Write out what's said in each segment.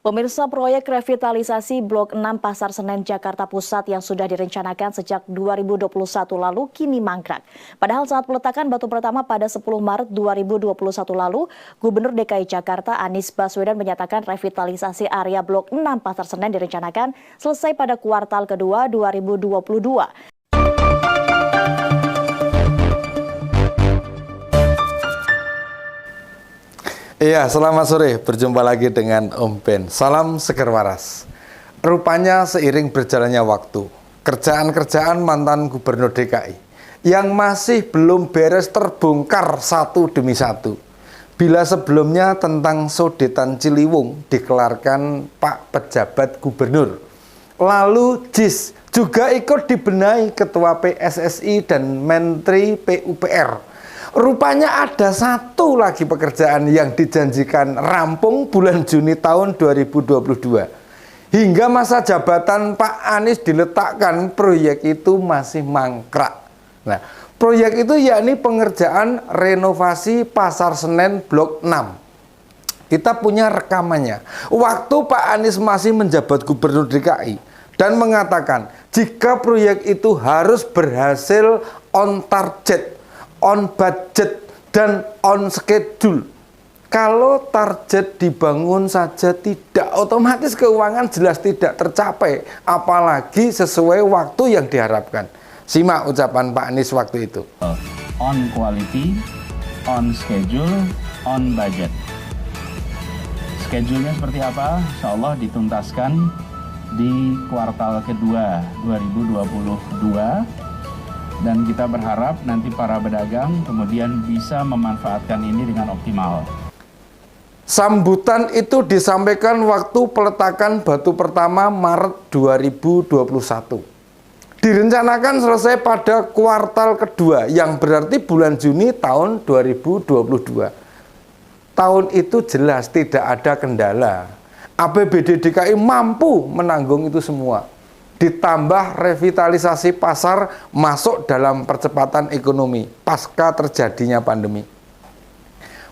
Pemirsa, proyek revitalisasi Blok 6 Pasar Senen Jakarta Pusat yang sudah direncanakan sejak 2021 lalu kini mangkrak. Padahal saat peletakan batu pertama pada 10 Maret 2021 lalu, Gubernur DKI Jakarta Anies Baswedan menyatakan revitalisasi area Blok 6 Pasar Senen direncanakan selesai pada kuartal kedua 2022. Iya, selamat sore. Berjumpa lagi dengan Om Ben. Salam seger waras. Rupanya seiring berjalannya waktu, kerjaan-kerjaan mantan Gubernur DKI yang masih belum beres terbongkar satu demi satu. Bila sebelumnya tentang sodetan Ciliwung dikelarkan Pak Pejabat Gubernur, lalu JIS juga ikut dibenahi Ketua PSSI dan Menteri PUPR. Rupanya ada satu lagi pekerjaan yang dijanjikan rampung bulan Juni tahun 2022. Hingga masa jabatan Pak Anies diletakkan, proyek itu masih mangkrak. Nah, proyek itu yakni pengerjaan renovasi Pasar Senen Blok 6. Kita punya rekamannya. Waktu Pak Anies masih menjabat Gubernur DKI dan mengatakan jika proyek itu harus berhasil on target, on budget, dan on schedule. Kalau target dibangun saja tidak, otomatis keuangan jelas tidak tercapai, apalagi sesuai waktu yang diharapkan. Simak ucapan Pak Anies waktu itu. On quality, on schedule, on budget. Schedule-nya seperti apa? Insya Allah dituntaskan di kuartal kedua 2022. Dan kita berharap nanti para pedagang kemudian bisa memanfaatkan ini dengan optimal. Sambutan itu disampaikan waktu peletakan batu pertama Maret 2021. Direncanakan selesai pada kuartal kedua, yang berarti bulan Juni tahun 2022. Tahun itu jelas tidak ada kendala. APBD DKI mampu menanggung itu semua. Ditambah revitalisasi pasar masuk dalam percepatan ekonomi pasca terjadinya pandemi.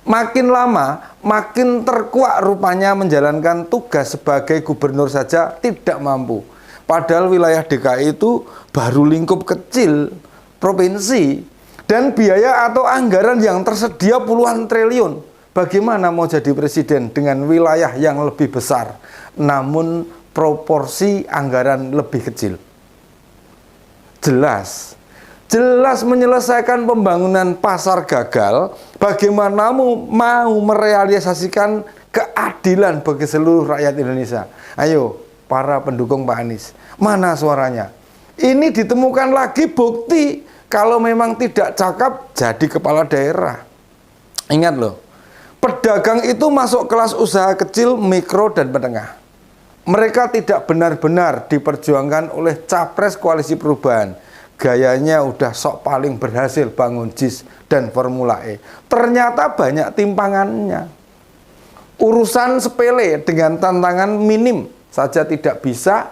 Makin lama, makin terkuak rupanya menjalankan tugas sebagai gubernur saja tidak mampu. Padahal wilayah DKI itu baru lingkup kecil provinsi dan biaya atau anggaran yang tersedia puluhan triliun. Bagaimana mau jadi presiden dengan wilayah yang lebih besar, namun proporsi anggaran lebih kecil? Jelas menyelesaikan pembangunan pasar gagal, bagaimana mau merealisasikan keadilan bagi seluruh rakyat Indonesia? Ayo para pendukung Pak Anies, mana suaranya? Ini ditemukan lagi bukti kalau memang tidak cakap jadi kepala daerah. Ingat loh, pedagang itu masuk kelas usaha kecil, mikro, dan menengah. Mereka tidak benar-benar diperjuangkan oleh capres koalisi perubahan. Gayanya udah sok paling berhasil bangun JIS dan Formula E. Ternyata banyak timpangannya. Urusan sepele dengan tantangan minim saja tidak bisa,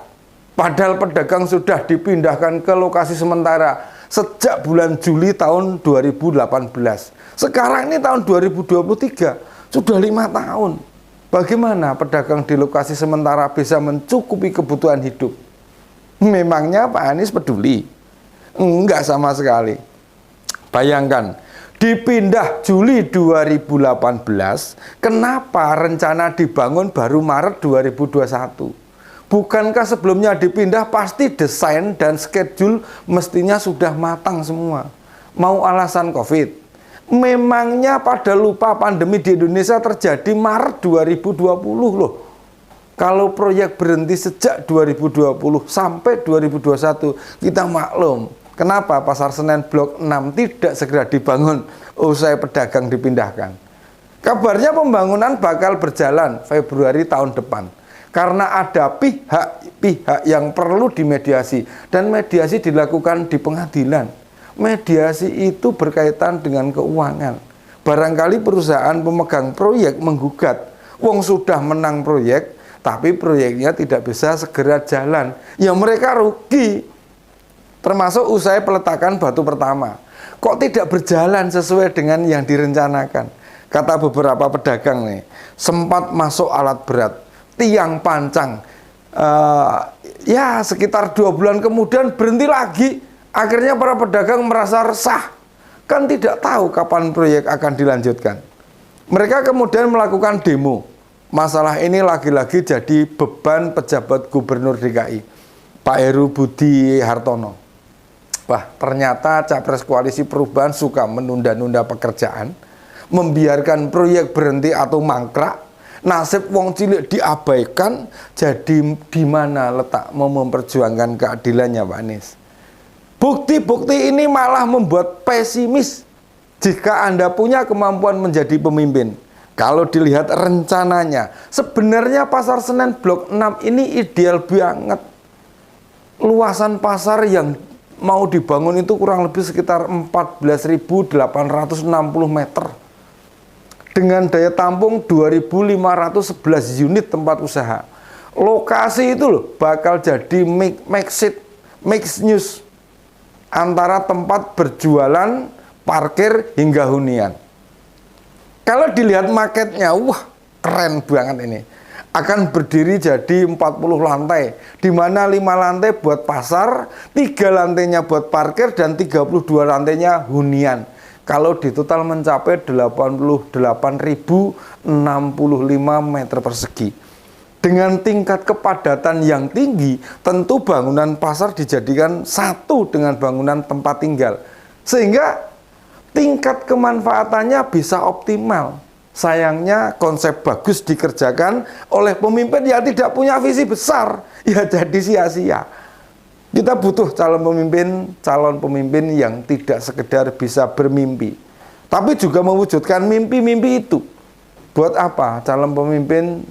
padahal pedagang sudah dipindahkan ke lokasi sementara sejak bulan Juli tahun 2018. Sekarang ini tahun 2023, sudah 5 tahun. Bagaimana pedagang di lokasi sementara bisa mencukupi kebutuhan hidup? Memangnya Pak Anies peduli? Enggak sama sekali. Bayangkan, dipindah Juli 2018, kenapa rencana dibangun baru Maret 2021? Bukankah sebelumnya dipindah pasti desain dan schedule mestinya sudah matang semua? Mau alasan COVID? Memangnya pada lupa pandemi di Indonesia terjadi Maret 2020 loh. Kalau proyek berhenti sejak 2020 sampai 2021, kita maklum kenapa Pasar Senen Blok 6 tidak segera dibangun usai pedagang dipindahkan. Kabarnya pembangunan bakal berjalan Februari tahun depan karena ada pihak yang perlu dimediasi dan mediasi dilakukan di pengadilan. Mediasi itu berkaitan dengan keuangan. Barangkali perusahaan pemegang proyek menggugat, wong sudah menang proyek, tapi proyeknya tidak bisa segera jalan. Ya mereka rugi. Termasuk usai peletakan batu pertama. Kok tidak berjalan sesuai dengan yang direncanakan? Kata beberapa pedagang nih, sempat masuk alat berat. tiang pancang. Ya sekitar 2 bulan kemudian berhenti lagi. Akhirnya para pedagang merasa resah, kan tidak tahu kapan proyek akan dilanjutkan. Mereka kemudian melakukan demo. Masalah ini lagi-lagi jadi beban pejabat gubernur DKI, Pak Heru Budi Hartono. Wah, ternyata Capres Koalisi Perubahan suka menunda-nunda pekerjaan, membiarkan proyek berhenti atau mangkrak, nasib wong cilik diabaikan. Jadi di mana letak mau memperjuangkan keadilannya, Pak Anies? Bukti-bukti ini malah membuat pesimis jika Anda punya kemampuan menjadi pemimpin. Kalau dilihat rencananya, sebenarnya Pasar Senen Blok 6 ini ideal banget. Luasan pasar yang mau dibangun itu kurang lebih sekitar 14.860 meter. Dengan daya tampung 2.511 unit tempat usaha. Lokasi itu loh bakal jadi mixed use antara tempat berjualan, parkir, hingga hunian. Kalau dilihat marketnya, wah keren banget ini. Akan berdiri jadi 40 lantai, di mana 5 lantai buat pasar, 3 lantainya buat parkir, dan 32 lantainya hunian. Kalau di total mencapai 88.065 meter persegi. Dengan tingkat kepadatan yang tinggi, tentu bangunan pasar dijadikan satu dengan bangunan tempat tinggal. Sehingga tingkat kemanfaatannya bisa optimal. Sayangnya konsep bagus dikerjakan oleh pemimpin yang tidak punya visi besar, ya jadi sia-sia. Kita butuh calon pemimpin yang tidak sekedar bisa bermimpi, tapi juga mewujudkan mimpi-mimpi itu. Buat apa calon pemimpin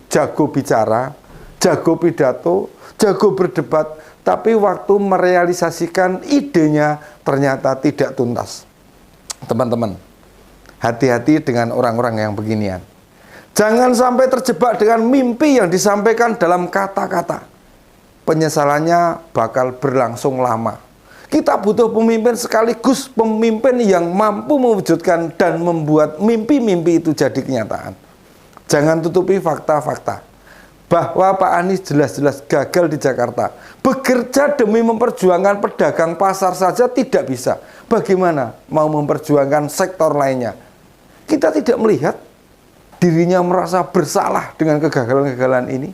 jago bicara, jago pidato, jago berdebat, tapi waktu merealisasikan idenya ternyata tidak tuntas. Teman-teman, hati-hati dengan orang-orang yang beginian. Jangan sampai terjebak dengan mimpi yang disampaikan dalam kata-kata. Penyesalannya bakal berlangsung lama. Kita butuh pemimpin sekaligus pemimpin yang mampu mewujudkan dan membuat mimpi-mimpi itu jadi kenyataan. Jangan tutupi fakta-fakta bahwa Pak Anies jelas-jelas gagal di Jakarta. Bekerja demi memperjuangkan pedagang pasar saja tidak bisa. Bagaimana mau memperjuangkan sektor lainnya? Kita tidak melihat dirinya merasa bersalah dengan kegagalan-kegagalan ini.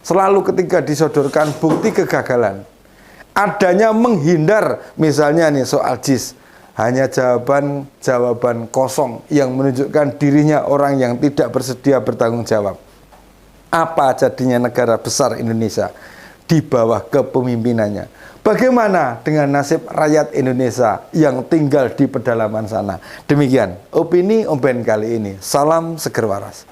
Selalu ketika disodorkan bukti kegagalan, adanya menghindar, misalnya nih soal JIS, hanya jawaban kosong yang menunjukkan dirinya orang yang tidak bersedia bertanggung jawab. Apa jadinya negara besar Indonesia di bawah kepemimpinannya? Bagaimana dengan nasib rakyat Indonesia yang tinggal di pedalaman sana? Demikian opini Omben kali ini. Salam seger waras.